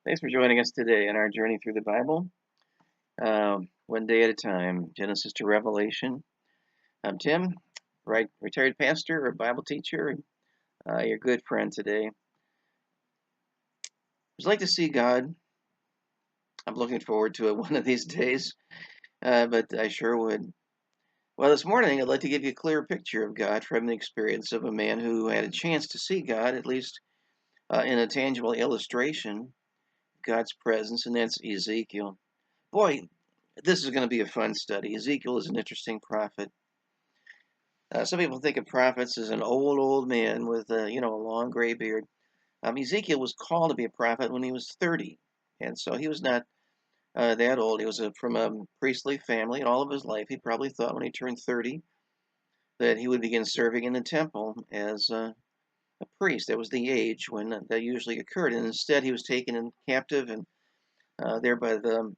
Thanks for joining us today in our journey through the Bible, one day at a time, Genesis to Revelation. I'm Tim, right, retired pastor or Bible teacher, your good friend today. Would you like to see God? I'm looking forward to it one of these days, but I sure would. Well, this morning I'd like to give you a clearer picture of God from the experience of a man who had a chance to see God, at least in a tangible illustration of God's presence, and that's Ezekiel. Boy, this is going to be a fun study. Ezekiel is an interesting prophet. Some people think of prophets as an old man with a long gray beard. Ezekiel was called to be a prophet when he was 30, and so he was not that old. He was from a priestly family, and all of his life he probably thought when he turned 30 that he would begin serving in the temple as a priest. That was the age when that usually occurred, and instead he was taken in captive and there by the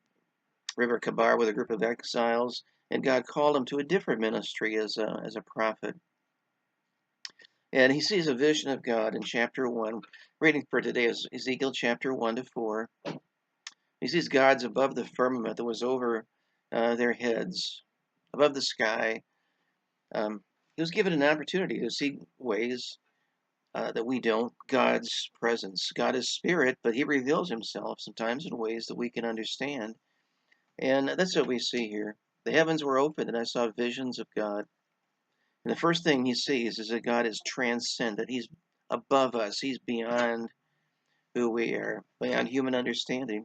River Kabar with a group of exiles, and God called him to a different ministry as a prophet. And he sees a vision of God in chapter 1. Reading for today is Ezekiel chapter 1 to 4. He sees God's above the firmament that was over their heads, above the sky. He was given an opportunity to see ways that we don't. God's presence. God is spirit, but he reveals himself sometimes in ways that we can understand. And that's what we see here. The heavens were opened, and I saw visions of God. And the first thing he sees is that God is transcendent. He's above us. He's beyond who we are, beyond human understanding.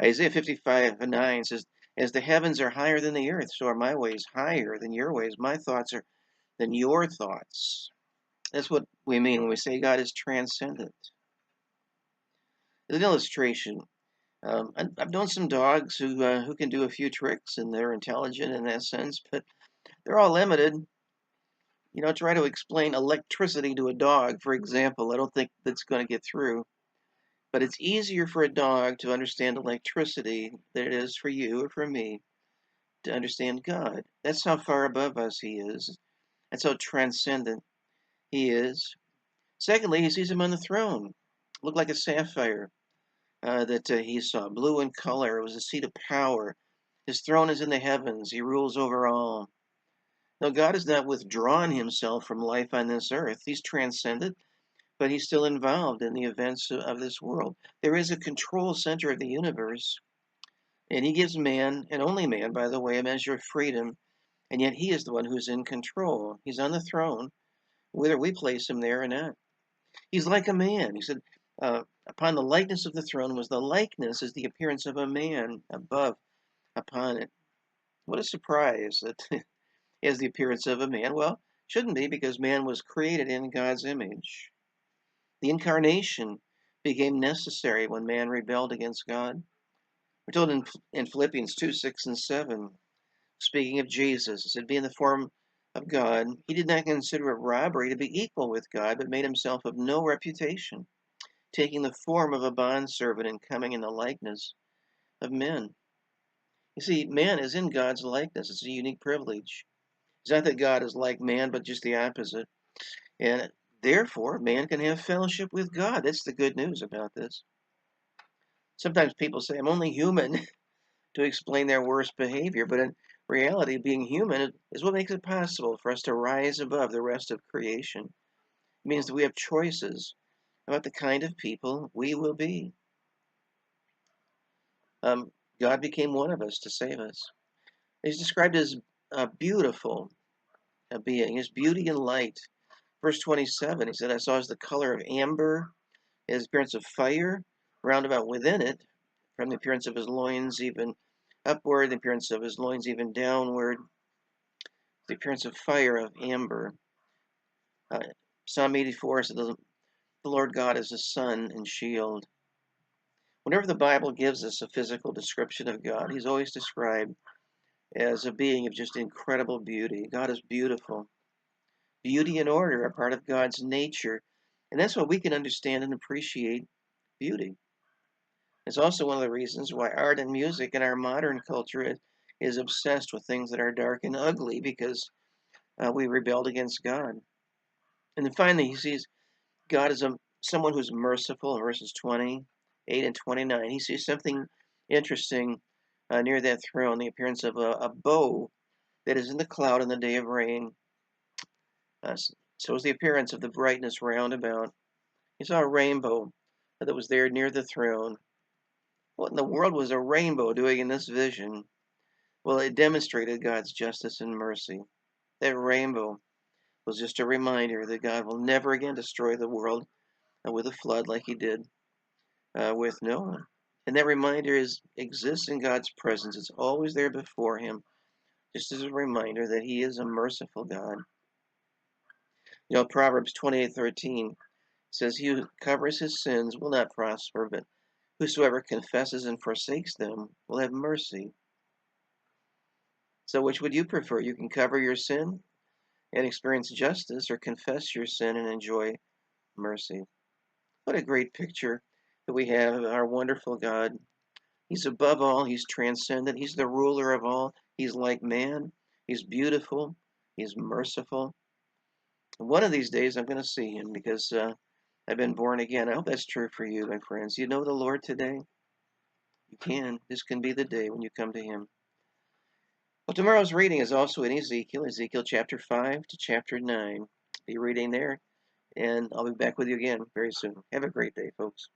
Isaiah 55:9 says, "As the heavens are higher than the earth, so are my ways higher than your ways. My thoughts are than your thoughts." That's what we mean when we say God is transcendent. As an illustration, I've known some dogs who can do a few tricks, and they're intelligent in that sense, but they're all limited. Try to explain electricity to a dog, for example. I don't think that's going to get through. But it's easier for a dog to understand electricity than it is for you or for me to understand God. That's how far above us he is. That's how transcendent he is. Secondly, he sees him on the throne. Looked like a sapphire that he saw, blue in color. It was a seat of power. His throne is in the heavens. He rules over all. Now, God has not withdrawn himself from life on this earth. He's transcendent, but he's still involved in the events of this world. There is a control center of the universe, and he gives man, and only man, by the way, a measure of freedom, and yet he is the one who's in control. He's on the throne, whether we place him there or not. He's like a man. He said, upon the likeness of the throne was the likeness is the appearance of a man above upon it. What a surprise that he has the appearance of a man. Well, shouldn't be, because man was created in God's image. The incarnation became necessary when man rebelled against God. We're told in Philippians 2 6 and 7, speaking of Jesus, it said, "Being in the form of God, he did not consider it robbery to be equal with God, but made himself of no reputation, taking the form of a bondservant and coming in the likeness of men." You see, man is in God's likeness. It's a unique privilege. It's not that God is like man, but just the opposite. And therefore, man can have fellowship with God. That's the good news about this. Sometimes people say, "I'm only human," to explain their worst behavior, but in reality, being human is what makes it possible for us to rise above the rest of creation. It means that we have choices about the kind of people we will be. Um, God became one of us to save us. He's described as a beautiful being, his beauty and light. Verse 27, he said, "I saw as the color of amber, his appearance of fire, round about within it, from the appearance of his loins even upward, the appearance of his loins even downward, the appearance of fire of amber." Uh, Psalm 84 says, "The Lord God is a sun and shield." Whenever the Bible gives us a physical description of God, he's always described as a being of just incredible beauty. God is beautiful. Beauty and order are part of God's nature, and that's why we can understand and appreciate beauty. It's also one of the reasons why art and music in our modern culture is obsessed with things that are dark and ugly, because we rebelled against God. And then finally, he sees God as someone who's merciful, verses 20 8 and 29, he sees something interesting near that throne, the appearance of a bow that is in the cloud in the day of rain. So is the appearance of the brightness round about. He saw a rainbow that was there near the throne. What in the world was a rainbow doing in this vision? Well, it demonstrated God's justice and mercy. That rainbow was just a reminder that God will never again destroy the world with a flood like he did with Noah. And that reminder exists in God's presence. It's always there before him, just as a reminder that he is a merciful God. You know, Proverbs 28:13 says, he who covers his sins will not prosper, but whosoever confesses and forsakes them will have mercy. So which would you prefer? You can cover your sin and experience justice, or confess your sin and enjoy mercy. What a great picture that we have of our wonderful God. He's above all. He's transcendent. He's the ruler of all. He's like man. He's beautiful. He's merciful. One of these days I'm going to see him because I've been born again. I hope that's true for you, my friends. You know the Lord today? You can. This can be the day when you come to him. Well, tomorrow's reading is also in Ezekiel chapter 5 to chapter 9. Be reading there, and I'll be back with you again very soon. Have a great day, folks.